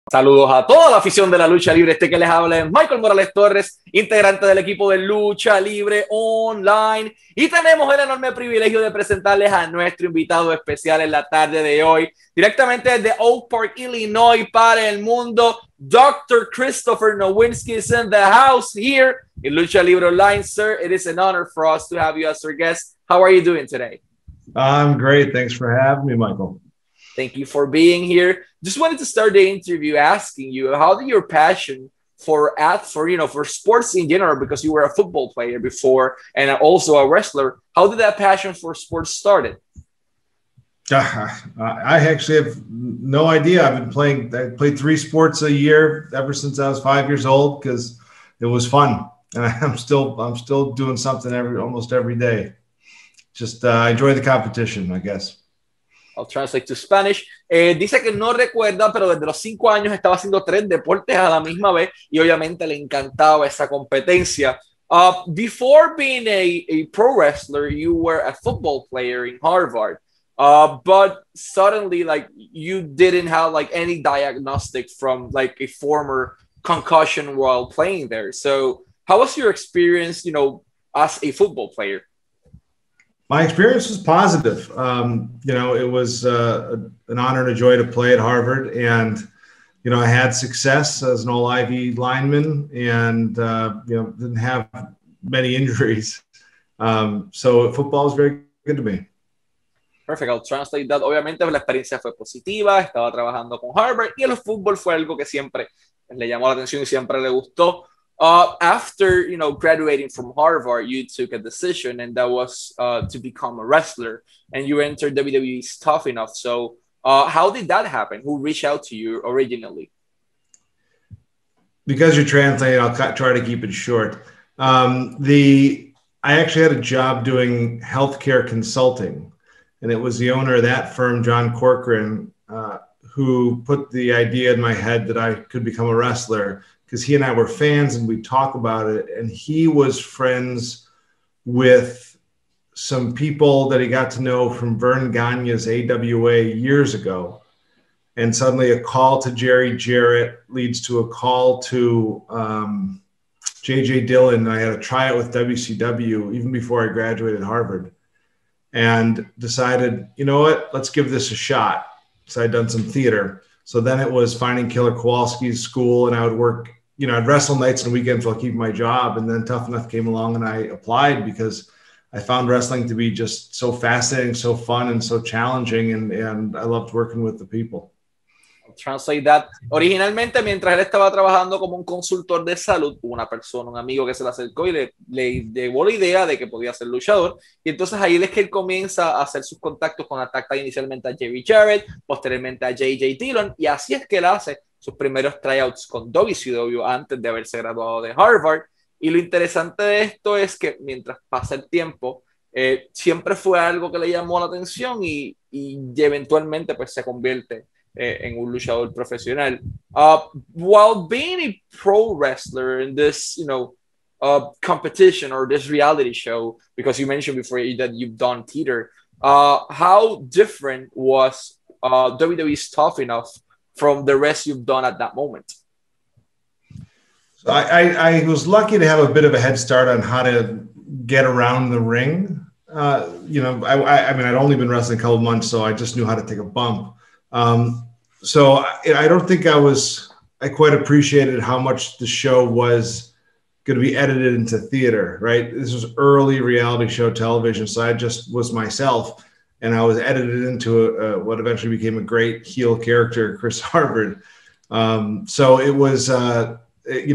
Saludos a toda la afición de la lucha libre. Este que les habla es Michael Morales Torres, integrante del equipo de Lucha Libre Online. Y tenemos el enorme privilegio de presentarles a nuestro invitado especial en la tarde de hoy, directamente desde Oak Park, Illinois, para el mundo. Dr. Christopher Nowinski is in the house here in Lucha Libre Online. Sir, it is an honor for us to have you as our guest. How are you doing today? I'm great. Thanks for having me, Michael. Thank you for being here. Just wanted to start the interview asking you, how did your passion for sports in general, because you were a football player before and also a wrestler, how did that passion for sports started? I actually have no idea. I played 3 sports a year ever since I was 5 years old because it was fun, and I'm still doing something almost every day. Just I enjoy the competition, I guess. I'll translate to Spanish. Dice que no recuerda, pero desde los 5 años estaba haciendo 3 deportes a la misma vez y obviamente le encantaba esa competencia. Before being a pro wrestler, you were a football player in Harvard, but suddenly, like, you didn't have like any diagnostic from like a former concussion while playing there. So how was your experience, as a football player? My experience was positive. It was an honor and a joy to play at Harvard. And, I had success as an all-Ivy lineman and, didn't have many injuries. So football was very good to me. Perfect. I'll translate that. Obviamente la experiencia fue positiva. Estaba trabajando con Harvard y el fútbol fue algo que siempre le llamó la atención y siempre le gustó. After graduating from Harvard, you took a decision, and that was to become a wrestler, and you entered WWE's Tough Enough. So how did that happen? Who reached out to you originally? Because you're translating, I'll try to keep it short. I actually had a job doing healthcare consulting, and it was the owner of that firm, John Corcoran, who put the idea in my head that I could become a wrestler, because he and I were fans and we talk about it. And he was friends with some people that he got to know from Vern Gagne's AWA years ago. And suddenly a call to Jerry Jarrett leads to a call to J.J. Dillon. I had a tryout with WCW even before I graduated Harvard, and decided, you know what, let's give this a shot. So I'd done some theater. So then it was finding Killer Kowalski's school, and I would work, I'd wrestle nights and weekends while keeping my job. And then Tough Enough came along and I applied because I found wrestling to be just so fascinating, so fun, and so challenging. And I loved working with the people. Translate that. Originalmente, mientras él estaba trabajando como un consultor de salud, una persona, un amigo que se le acercó y le llevó la idea de que podía ser luchador. Y entonces ahí es que él comienza a hacer sus contactos con atacar inicialmente a Jerry Jarrett, posteriormente a J.J. Dillon, y así es que él hace sus primeros tryouts con WCW antes de haberse graduado de Harvard. Y lo interesante de esto es que mientras pasa el tiempo, siempre fue algo que le llamó la atención y eventualmente pues se convierte en un luchador profesional. While being a pro wrestler in this, competition or this reality show, because you mentioned before that you've done theater, how different was WWE's Tough Enough from the rest you've done at that moment? So I was lucky to have a bit of a head start on how to get around the ring. I mean, I'd only been wrestling a couple of months, so I just knew how to take a bump. So I don't think I quite appreciated how much the show was going to be edited into theater, right? This was early reality show television. So I just was myself, and I was edited into what eventually became a great heel character, Chris Harvard. So it was, you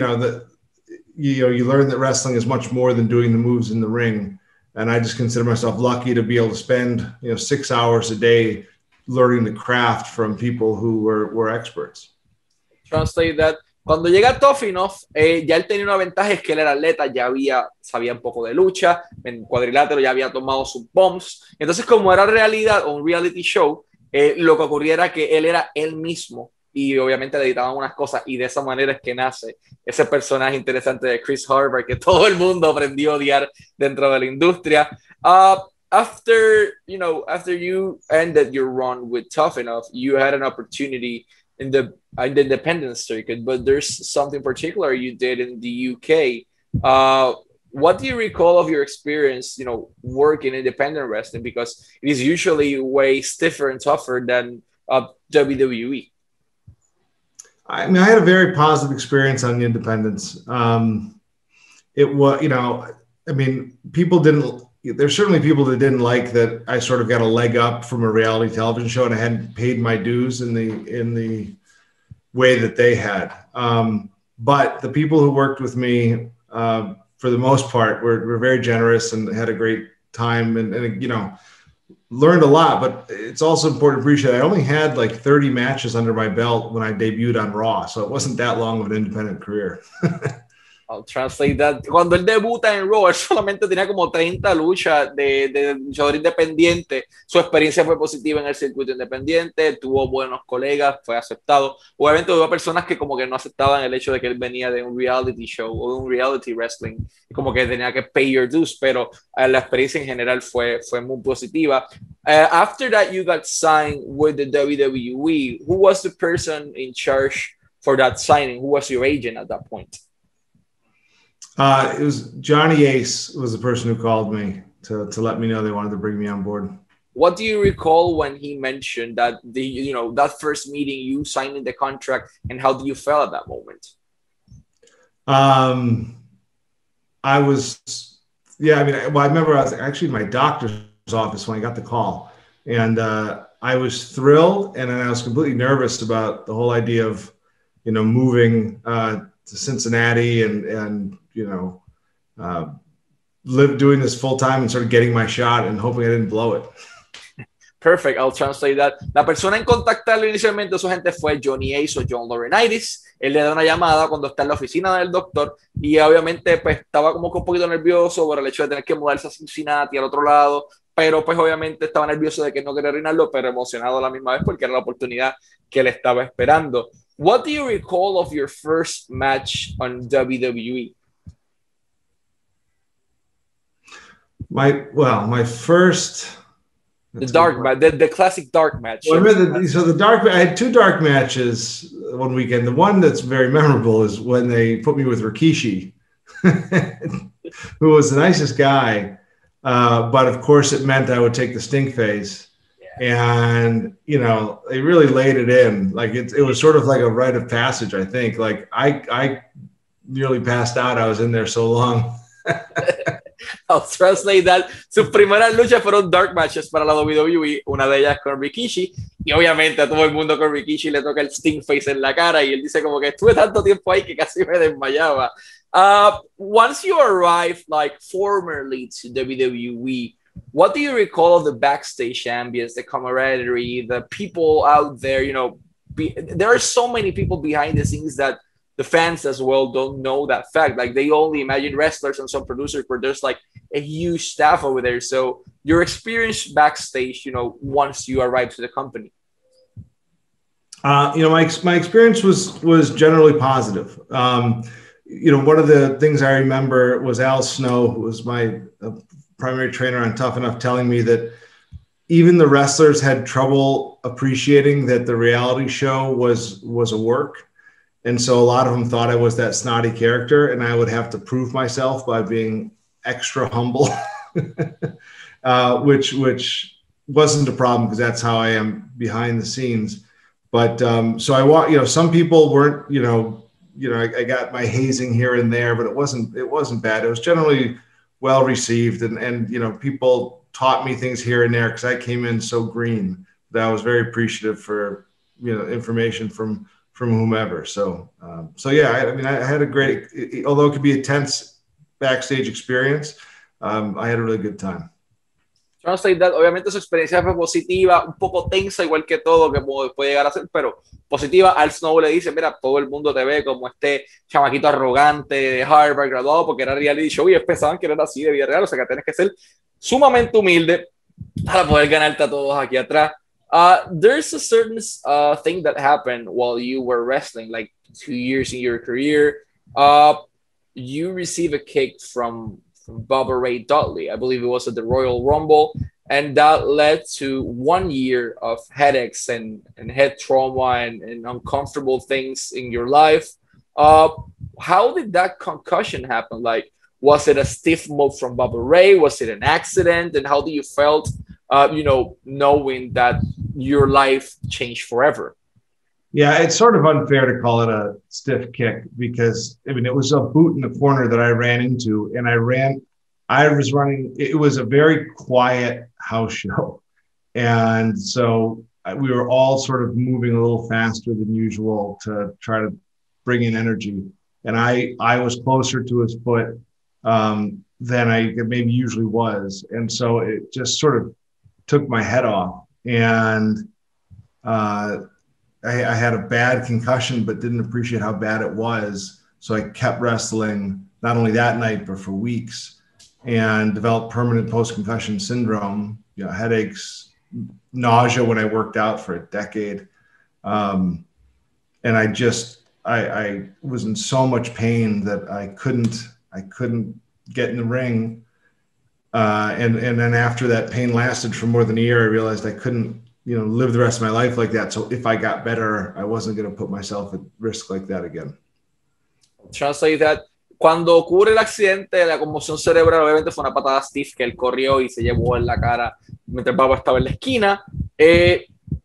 learn that wrestling is much more than doing the moves in the ring. And I just consider myself lucky to be able to spend, 6 hours a day learning the craft from people who were experts. Translate that. Cuando llega Tough Enough, ya él tenía una ventaja, es que él era atleta, sabía un poco de lucha, en cuadrilátero ya había tomado sus bumps. Entonces, como era realidad o un reality show, lo que ocurría era que él era él mismo y obviamente le editaban unas cosas, y de esa manera es que nace ese personaje interesante de Chris Harvard que todo el mundo aprendió a odiar dentro de la industria. After you ended your run with Tough Enough, you had an opportunity in the independent circuit, but there's something particular you did in the UK. What do you recall of your experience, you know, working independent wrestling? Because it is usually way stiffer and tougher than WWE. I mean, I had a very positive experience on the independents. It was, you know, I mean, there's certainly people that didn't like that I sort of got a leg up from a reality television show and I hadn't paid my dues in the way that they had. But the people who worked with me, for the most part, were very generous and had a great time and you know, learned a lot. But it's also important to appreciate I only had like 30 matches under my belt when I debuted on Raw. So it wasn't that long of an independent career. I'll translate that. Cuando él debuta en Raw, él solamente tenía como 30 luchas de luchador independiente. Su experiencia fue positiva en el circuito independiente, tuvo buenos colegas, fue aceptado. Obviamente hubo personas que como que no aceptaban el hecho de que él venía de un reality show o de un reality wrestling, como que tenía que pay your dues, pero la experiencia en general fue muy positiva. After that, you got signed with the WWE. Who was the person in charge for that signing? Who was your agent at that point? It was Johnny Ace was the person who called me to let me know they wanted to bring me on board. What do you recall when he mentioned that that first meeting, you signing the contract, and how do you feel at that moment? I remember I was actually in my doctor's office when I got the call, and I was thrilled, and then I was completely nervous about the whole idea of, you know, moving to Cincinnati and you know, doing this full time and sort of getting my shot and hoping I didn't blow it. Perfect. I'll translate that. La persona en contactarlo inicialmente, su gente, fue Johnny Ace o John Laurinaitis. Él le da una llamada cuando está en la oficina del doctor y obviamente pues estaba como que un poquito nervioso por el hecho de tener que mudarse a Cincinnati al otro lado, pero pues obviamente estaba nervioso de que no quería arruinarlo, pero emocionado a la misma vez porque era la oportunidad que le estaba esperando. What do you recall of your first match on WWE? My first, the classic dark match. Well, I had two dark matches one weekend. The one that's very memorable is when they put me with Rikishi, who was the nicest guy, but of course it meant I would take the stink face. And, you know, they really laid it in. Like it was sort of like a rite of passage, I think. Like I nearly passed out. I was in there so long. I'll translate that. Sus primeras luchas fueron dark matches para la WWE, una de ellas con Rikishi, y obviamente a todo el mundo con Rikishi le toca el stink face en la cara, y él dice como que estuve tanto tiempo ahí que casi me desmayaba. Once you arrived, like, formally to WWE, what do you recall of the backstage ambience, the camaraderie, the people out there? You know, there are so many people behind the scenes that the fans as well don't know that fact. Like, they only imagine wrestlers and some producers, where there's like a huge staff over there. So your experience backstage, you know, once you arrived to the company. You know, my experience was generally positive. You know, one of the things I remember was Al Snow, who was my primary trainer on Tough Enough, telling me that even the wrestlers had trouble appreciating that the reality show was a work. And so a lot of them thought I was that snotty character, and I would have to prove myself by being extra humble, which wasn't a problem because that's how I am behind the scenes. But so you know, some people weren't, you know, I got my hazing here and there, but it wasn't bad. It was generally well received, and you know, people taught me things here and there because I came in so green that I was very appreciative for, you know, information from whomever. So yeah, I mean, I had a great, although it could be a tense backstage experience, I had a really good time. Translate that. Obviamente su experiencia fue positiva, un poco tensa, igual que todo que puede llegar a ser, pero positiva. Al Snow le dice, mira, todo el mundo te ve como este chamaquito arrogante de Harvard graduado, porque era reality show y ellos pensaban que era así de vida real, o sea que tienes que ser sumamente humilde para poder ganarte a todos aquí atrás. There's a certain thing that happened while you were wrestling, like 2 years in your career. You receive a kick from Bubba Ray Dudley. I believe it was at the Royal Rumble. and that led to 1 year of headaches and head trauma and uncomfortable things in your life. How did that concussion happen? Like, was it a stiff move from Bubba Ray? Was it an accident? And how do you felt, knowing that your life changed forever? Yeah, it's sort of unfair to call it a stiff kick because, I mean, it was a boot in the corner that I ran into, and I was running, it was a very quiet house show. And so we were all sort of moving a little faster than usual to try to bring in energy. And I was closer to his foot than I maybe usually was. And so it just sort of took my head off. And I had a bad concussion, but didn't appreciate how bad it was. So I kept wrestling, not only that night, but for weeks, and developed permanent post-concussion syndrome, headaches, nausea when I worked out for a decade. And I was in so much pain that I couldn't get in the ring. And then after that pain lasted for more than a year, I realized I couldn't, live the rest of my life like that. So if I got better, I wasn't going to put myself at risk like that again. Translate that. Cuando ocurre el accidente, la conmoción cerebral, obviamente fue una patada stiff que él corrió y se llevó en la cara mientras Baba estaba en la esquina.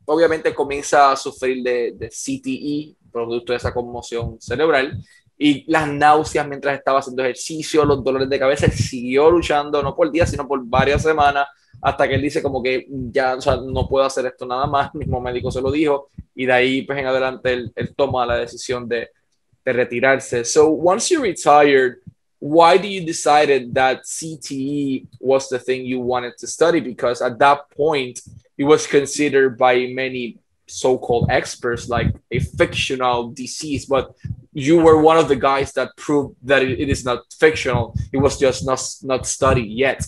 Obviamente comienza a sufrir de CTE, producto de esa conmoción cerebral, y las náuseas mientras estaba haciendo ejercicio, los dolores de cabeza. Él siguió luchando, no por días, sino por varias semanas, hasta que él dice como que ya, no puedo hacer esto nada más, el mismo médico se lo dijo, y de ahí pues en adelante él toma la decisión de retirarse. So once you retired, why do you decided that CTE was the thing you wanted to study? Because at that point, it was considered by many so-called experts like a fictional disease, but you were one of the guys that proved that it is not fictional. It was just not studied yet.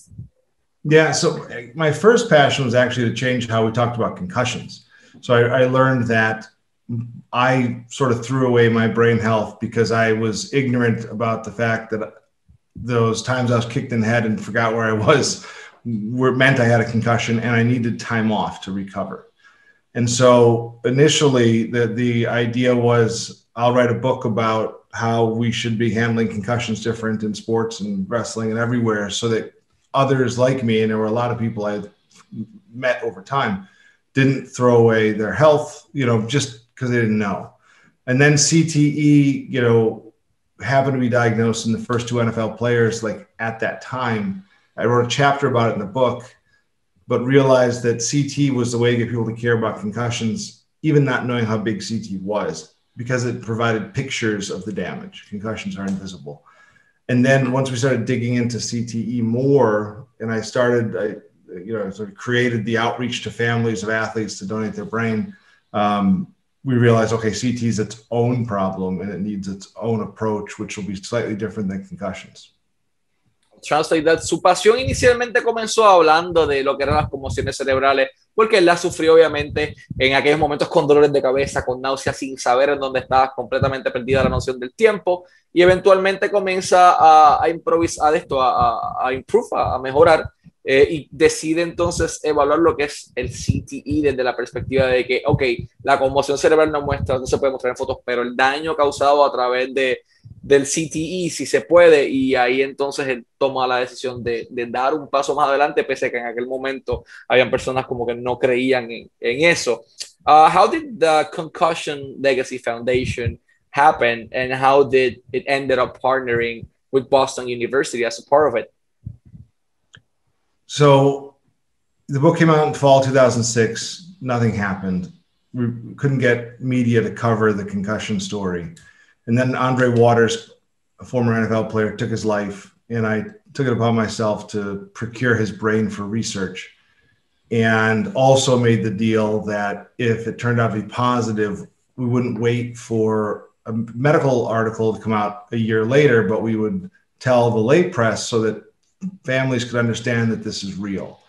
Yeah, so my first passion was actually to change how we talked about concussions. So I learned that I sort of threw away my brain health because I was ignorant about the fact that those times I was kicked in the head and forgot where I was meant I had a concussion and I needed time off to recover. And so initially the idea was I'll write a book about how we should be handling concussions different in sports and wrestling and everywhere, so that others like me, and there were a lot of people I met over time, didn't throw away their health, just because they didn't know. And then CTE, happened to be diagnosed in the first two NFL players, like at that time. I wrote a chapter about it in the book, but realized that CT was the way to get people to care about concussions, even not knowing how big CT was, because it provided pictures of the damage. Concussions are invisible. And then once we started digging into CTE more, and I sort of created the outreach to families of athletes to donate their brain, we realized, okay, CT is its own problem and it needs its own approach, which will be slightly different than concussions. Translate that. Su pasión inicialmente comenzó hablando de lo que eran las conmociones cerebrales, porque él la sufrió obviamente en aquellos momentos con dolores de cabeza, con náuseas, sin saber en dónde estaba, completamente perdida la noción del tiempo, y eventualmente comienza a improvisar esto, a improve, a mejorar, y decide entonces evaluar lo que es el CTE desde la perspectiva de que, ok, la conmoción cerebral no se puede mostrar en fotos, pero el daño causado a través del CTE sí se puede, y ahí entonces él toma la decisión de dar un paso más adelante, pese a que en aquel momento habían personas como que no creían en eso. How did the Concussion Legacy Foundation happen, and how did it ended up partnering with Boston University as a part of it? So the book came out in fall 2006. Nothing happened. We couldn't get media to cover the concussion story. And then Andre Waters, a former NFL player, took his life, and I took it upon myself to procure his brain for research, and also made the deal that if it turned out to be positive, we wouldn't wait for a medical article to come out a year later, but we would tell the lay press so that families could understand that this is real.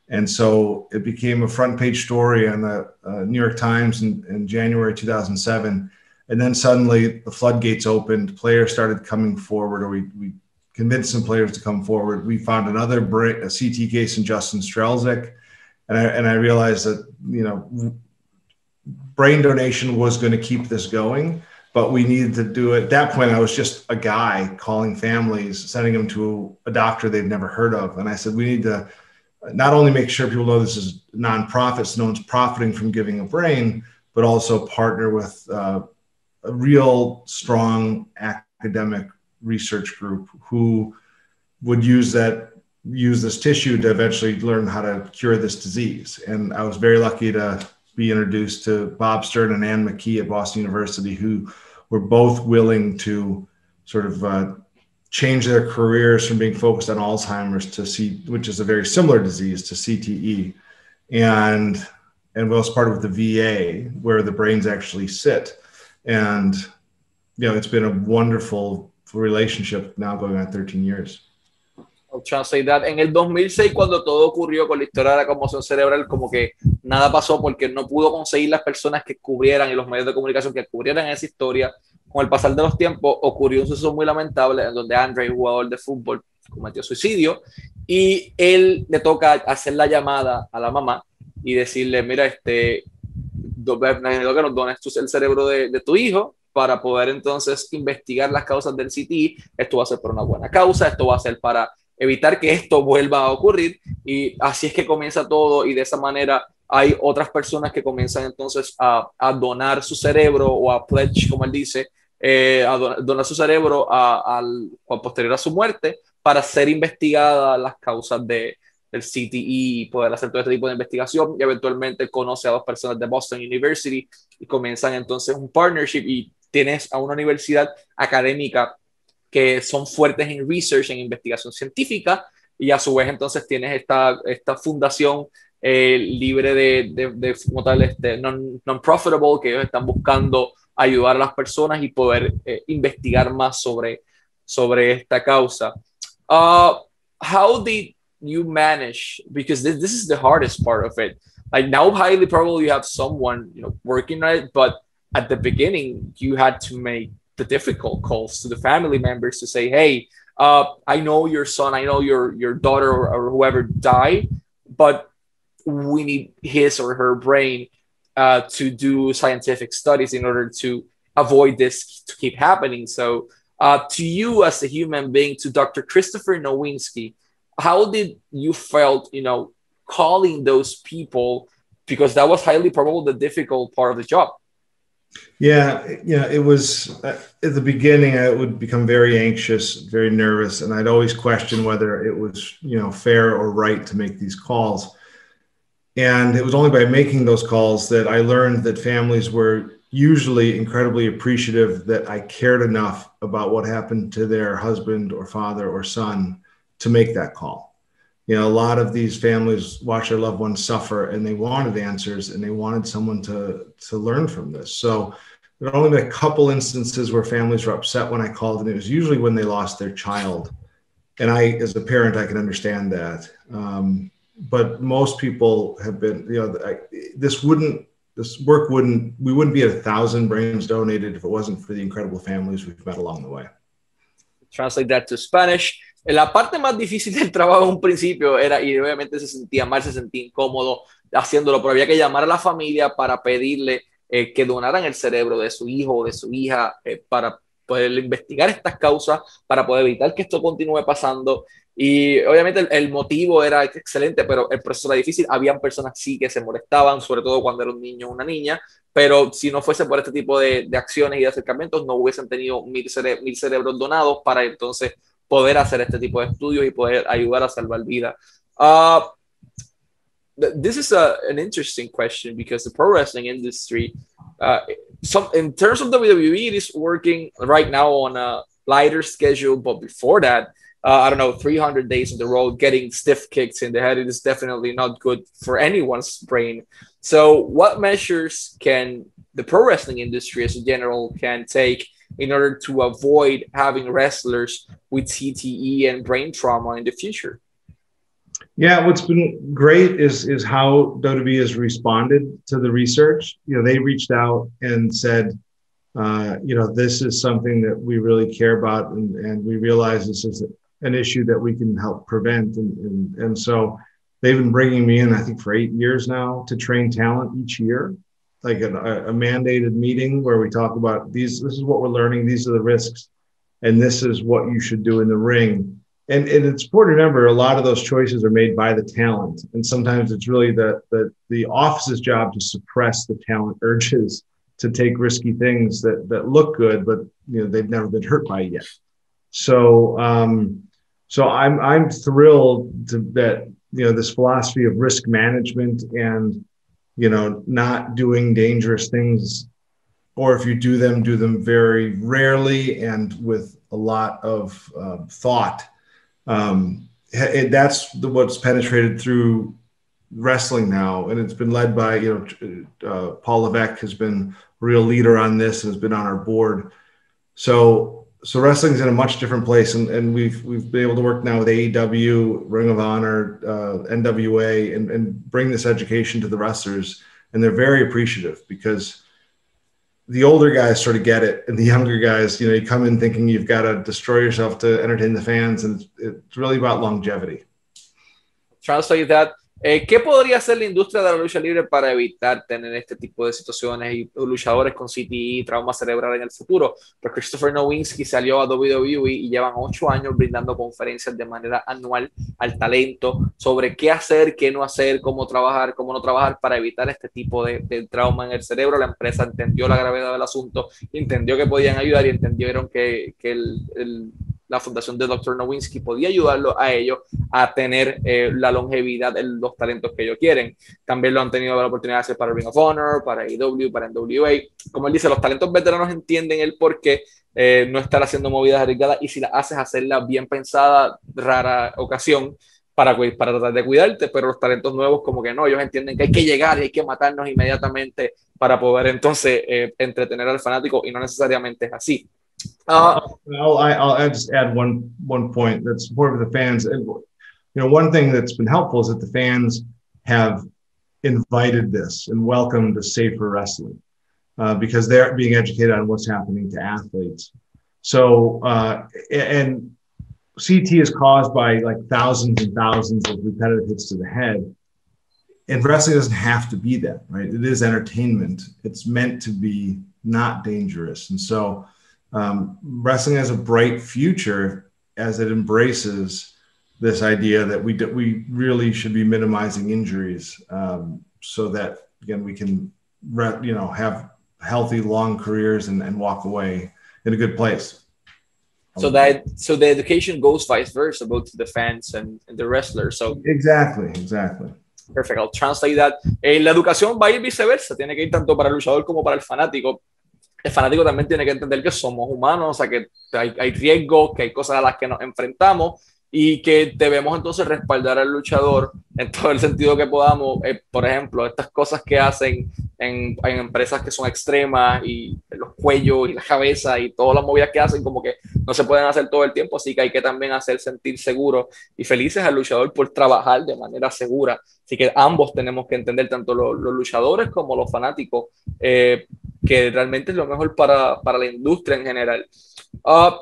And so it became a front page story on the New York Times in January 2007. And then suddenly the floodgates opened, players started coming forward, or we convinced some players to come forward. We found another a CT case in Justin Strelzik, and I realized that, you know, brain donation was going to keep this going, but we needed to do it. At that point, I was just a guy calling families, sending them to a doctor they've never heard of. And I said, we need to not only make sure people know this is nonprofits, no one's profiting from giving a brain, but also partner with a real strong academic research group who would use this tissue to eventually learn how to cure this disease. And I was very lucky to be introduced to Bob Stern and Ann McKee at Boston University, who were both willing to sort of change their careers from being focused on Alzheimer's which is a very similar disease, to CTE. And we also partnered with the VA, where the brains actually sit. And, you know, it's been a wonderful relationship now going on 13 years. I'll translate that. En el 2006, cuando todo ocurrió con la historia de la conmoción cerebral, como que nada pasó porque no pudo conseguir las personas que cubrieran y los medios de comunicación que cubrieran esa historia. Con el pasar de los tiempos, ocurrió un suceso muy lamentable en donde Andre, jugador de fútbol, cometió suicidio, y él le toca hacer la llamada a la mamá y decirle, mira, necesito que nos dones el cerebro de tu hijo para poder entonces investigar las causas del CTI. Esto va a ser por una buena causa, esto va a ser para evitar que esto vuelva a ocurrir, y así es que comienza todo, y de esa manera hay otras personas que comienzan entonces a donar su cerebro, o a pledge, como él dice, a donar su cerebro posterior a su muerte, para ser investigadas las causas del CTE y poder hacer todo este tipo de investigación. Y eventualmente conoce a dos personas de Boston University y comienzan entonces un partnership, y tienes a una universidad académica que son fuertes en research, en investigación científica, y a su vez entonces tienes esta fundación libre de como tal, non-profitable, que ellos están buscando ayudar a las personas y poder investigar más sobre esta causa. How did you manage, because this is the hardest part of it, like now highly probably you have someone, you know, working on it, but at the beginning you had to make the difficult calls to the family members to say, hey, I know your son, I know your daughter or whoever died, but we need his or her brain to do scientific studies in order to avoid this to keep happening. So to you as a human being, to Dr. Christopher Nowinski, how did you felt, you know, calling those people, because that was highly probably the difficult part of the job? Yeah, it was at the beginning, I would become very anxious, very nervous, and I'd always question whether it was, you know, fair or right to make these calls. And it was only by making those calls that I learned that families were usually incredibly appreciative that I cared enough about what happened to their husband or father or son to make that call. You know, a lot of these families watch their loved ones suffer, and they wanted answers, and they wanted someone to learn from this. So there were only been a couple instances where families were upset when I called, and it was usually when they lost their child. And I, as a parent, I can understand that. But most people have been, you know, we wouldn't be at 1,000 brains donated if it wasn't for the incredible families we've met along the way. Translate that to Spanish. La parte más difícil del trabajo en un principio era, y obviamente se sentía mal, se sentía incómodo haciéndolo, pero había que llamar a la familia para pedirle que donaran el cerebro de su hijo o de su hija para poder investigar estas causas, para poder evitar que esto continúe pasando. Y obviamente el motivo era excelente, pero el proceso era difícil. Habían personas sí que se molestaban, sobre todo cuando era un niño o una niña, pero si no fuese por este tipo de acciones y de acercamientos, no hubiesen tenido mil cerebros donados para entonces poder hacer este tipo de estudios y poder ayudar a salvar vidas. This is an interesting question, because the pro wrestling industry, in terms of WWE, it is working right now on a lighter schedule, but before that, I don't know, 300 days on the road, getting stiff kicks in the head, it is definitely not good for anyone's brain. So what measures can the pro wrestling industry as a general can take in order to avoid having wrestlers with CTE and brain trauma in the future? Yeah, what's been great is how WWE has responded to the research. You know, they reached out and said, you know, this is something that we really care about, and we realize this is an issue that we can help prevent. And so they've been bringing me in, I think, for 8 years now to train talent each year, like a mandated meeting where we talk about this is what we're learning, these are the risks, and this is what you should do in the ring. And it's important to remember a lot of those choices are made by the talent. And sometimes it's really the office's job to suppress the talent urges to take risky things that look good, but they've never been hurt by it yet. So I'm thrilled that this philosophy of risk management and not doing dangerous things, or if you do them very rarely and with a lot of thought. That's what's penetrated through wrestling now, and it's been led by Paul Levesque has been a real leader on this and has been on our board. So wrestling's in a much different place, and we've been able to work now with AEW, Ring of Honor, NWA, and bring this education to the wrestlers, and they're very appreciative because the older guys sort of get it, and the younger guys, you come in thinking you've got to destroy yourself to entertain the fans, and it's really about longevity. Translate that. ¿Qué podría hacer la industria de la lucha libre para evitar tener este tipo de situaciones y luchadores con CTE, trauma cerebral en el futuro? Pues Christopher Nowinski salió a WWE y llevan 8 años brindando conferencias de manera anual al talento sobre qué hacer, qué no hacer, cómo trabajar, cómo no trabajar para evitar este tipo de trauma en el cerebro. La empresa entendió la gravedad del asunto, entendió que podían ayudar y entendieron que la fundación de Dr. Nowinski podía ayudarlo a ellos a tener la longevidad de los talentos que ellos quieren. También lo han tenido la oportunidad de hacer para Ring of Honor, para AEW, para NWA. Como él dice, los talentos veteranos entienden el por qué no estar haciendo movidas arriesgadas, y si las haces, hacerlas bien pensadas, rara ocasión, para tratar de cuidarte, pero los talentos nuevos como que no, ellos entienden que hay que llegar y hay que matarnos inmediatamente para poder entonces entretener al fanático, y no necesariamente es así. I'll just add one point that's important for the fans. And one thing that's been helpful is that the fans have invited this and welcomed the safer wrestling because they're being educated on what's happening to athletes. So and CT is caused by like thousands and thousands of repetitive hits to the head. And wrestling doesn't have to be that, right? It is entertainment. It's meant to be not dangerous. And so wrestling has a bright future as it embraces this idea that we really should be minimizing injuries so that, again, we can have healthy, long careers and walk away in a good place. So the education goes vice versa, both to the fans and the wrestlers. So Exactly. Perfect. I'll translate that. La educación va a ir viceversa. Tiene que ir tanto para el luchador como para el fanático. El fanático también tiene que entender que somos humanos, o sea, que hay riesgos, que hay cosas a las que nos enfrentamos y que debemos entonces respaldar al luchador en todo el sentido que podamos. Por ejemplo, estas cosas que hacen en empresas que son extremas, y los cuellos y la cabeza y todas las movidas que hacen, como que no se pueden hacer todo el tiempo, así que hay que también hacer sentir seguros y felices al luchador por trabajar de manera segura. Así que ambos tenemos que entender, tanto los luchadores como los fanáticos, que realmente es lo mejor para la industria en general.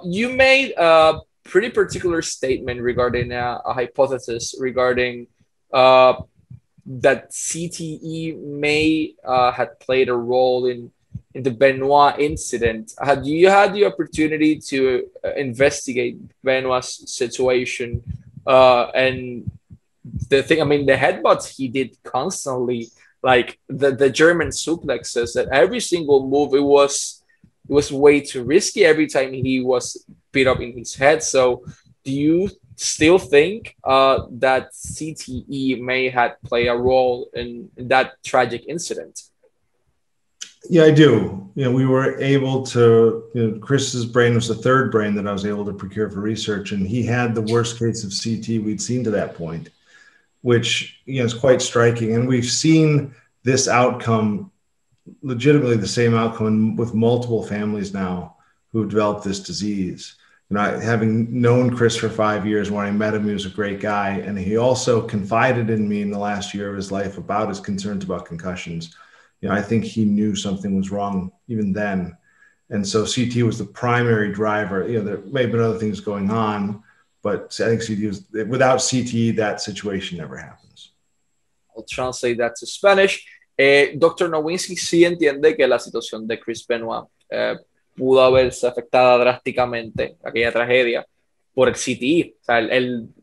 You made a pretty particular statement regarding a hypothesis regarding that CTE may have played a role in the Benoit incident. Had you had the opportunity to investigate Benoit's situation? And the thing, I mean, the headbutts he did constantly, like the German suplexes, that every single move, it was way too risky every time he was beat up in his head. So do you still think that CTE may have played a role in that tragic incident? Yeah, I do. We were able to, Chris's brain was the third brain that I was able to procure for research, and he had the worst case of CT we'd seen to that point, which is quite striking. And we've seen this outcome, legitimately the same outcome, with multiple families now who've developed this disease. Having known Chris for 5 years, when I met him, he was a great guy. And he also confided in me in the last year of his life about his concerns about concussions. I think he knew something was wrong even then. And so CT was the primary driver. There may have been other things going on, but I think CTE was, without CTE, that situation never happens. I'll translate that to Spanish. Dr. Nowinski sí entiende que la situación de Chris Benoit pudo haberse afectada drásticamente, aquella tragedia, por el CTE. O sea,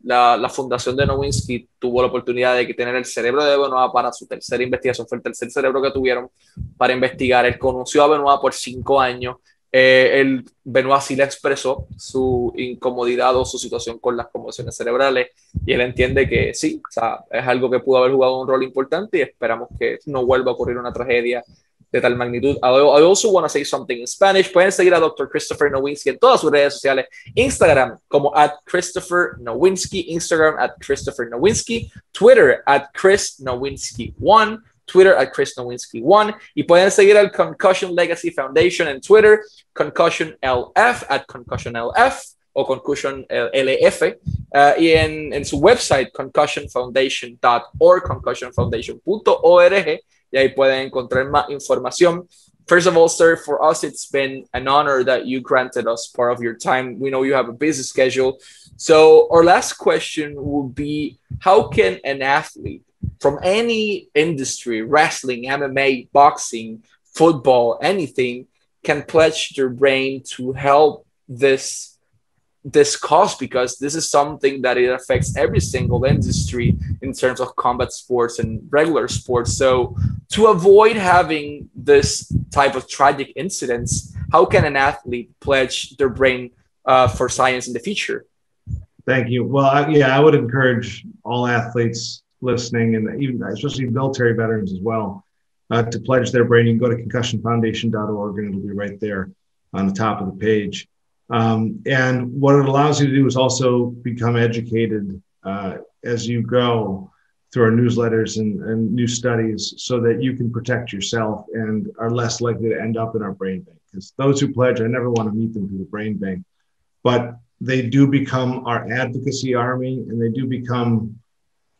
la fundación de Nowinski tuvo la oportunidad de tener el cerebro de Benoit para su tercera investigación. Fue el tercer cerebro que tuvieron para investigar. Él conoció a Benoit por 5 años. Benoit sí le expresó su incomodidad o su situación con las conmociones cerebrales y él entiende que sí, o sea, es algo que pudo haber jugado un rol importante y esperamos que no vuelva a ocurrir una tragedia de tal magnitud. I also want to say something in Spanish. Pueden seguir a Dr. Christopher Nowinski en todas sus redes sociales. Instagram como @ChristopherNowinski, Instagram @ChristopherNowinski, Twitter @ChrisNowinski1, Twitter @ChrisNowinski1, y pueden seguir al Concussion Legacy Foundation en Twitter, ConcussionLF @ConcussionLF o Concussion LF, y en su website concussionfoundation.org, concussionfoundation.org, y ahí pueden encontrar más información. First of all, sir, for us, it's been an honor that you granted us part of your time. We know you have a busy schedule. So our last question would be, how can an athlete from any industry, wrestling, MMA, boxing, football, anything, can pledge their brain to help this cause, because this is something that it affects every single industry in terms of combat sports and regular sports. So to avoid having this type of tragic incidents, how can an athlete pledge their brain for science in the future? Thank you. Well, I would encourage all athletes listening, and even especially military veterans as well, to pledge their brain. You can go to concussionfoundation.org and it'll be right there on the top of the page. And what it allows you to do is also become educated as you go through our newsletters and new studies, so that you can protect yourself and are less likely to end up in our brain bank. Because those who pledge, I never want to meet them through the brain bank, but they do become our advocacy army, and they do become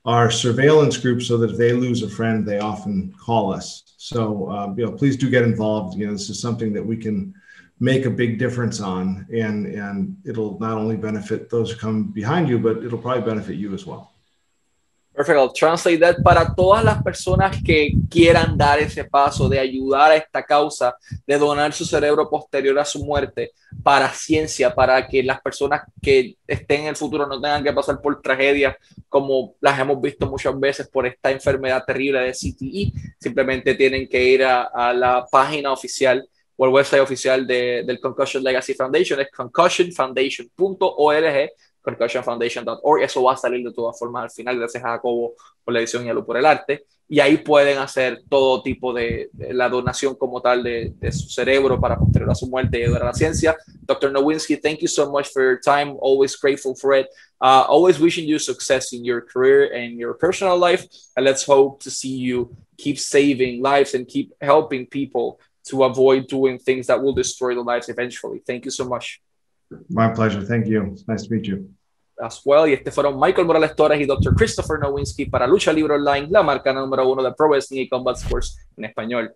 our surveillance group, so that if they lose a friend, they often call us. So, please do get involved. This is something that we can make a big difference on, and it'll not only benefit those who come behind you, but it'll probably benefit you as well. Perfect. I'll translate that. Para todas las personas que quieran dar ese paso de ayudar a esta causa, de donar su cerebro posterior a su muerte para ciencia, para que las personas que estén en el futuro no tengan que pasar por tragedias como las hemos visto muchas veces por esta enfermedad terrible de CTE, simplemente tienen que ir a la página oficial o el website oficial del Concussion Legacy Foundation, es concussionfoundation.org, concussionfoundation.org. Eso va a salir de todas formas al final, gracias a Jacobo por la edición y a Lu por el arte, y ahí pueden hacer todo tipo de la donación como tal de su cerebro para posterior a su muerte y ayudar a la ciencia. Dr. Nowinski, thank you so much for your time, always grateful for it, always wishing you success in your career and your personal life, and let's hope to see you keep saving lives and keep helping people to avoid doing things that will destroy their lives eventually. Thank you so much. My pleasure. Thank you. It's nice to meet you. As well. Y fueron Michael Morales Torres y Dr. Christopher Nowinski para Lucha Libre Online, la marca número 1 de Pro Wrestling y Combat Sports en español.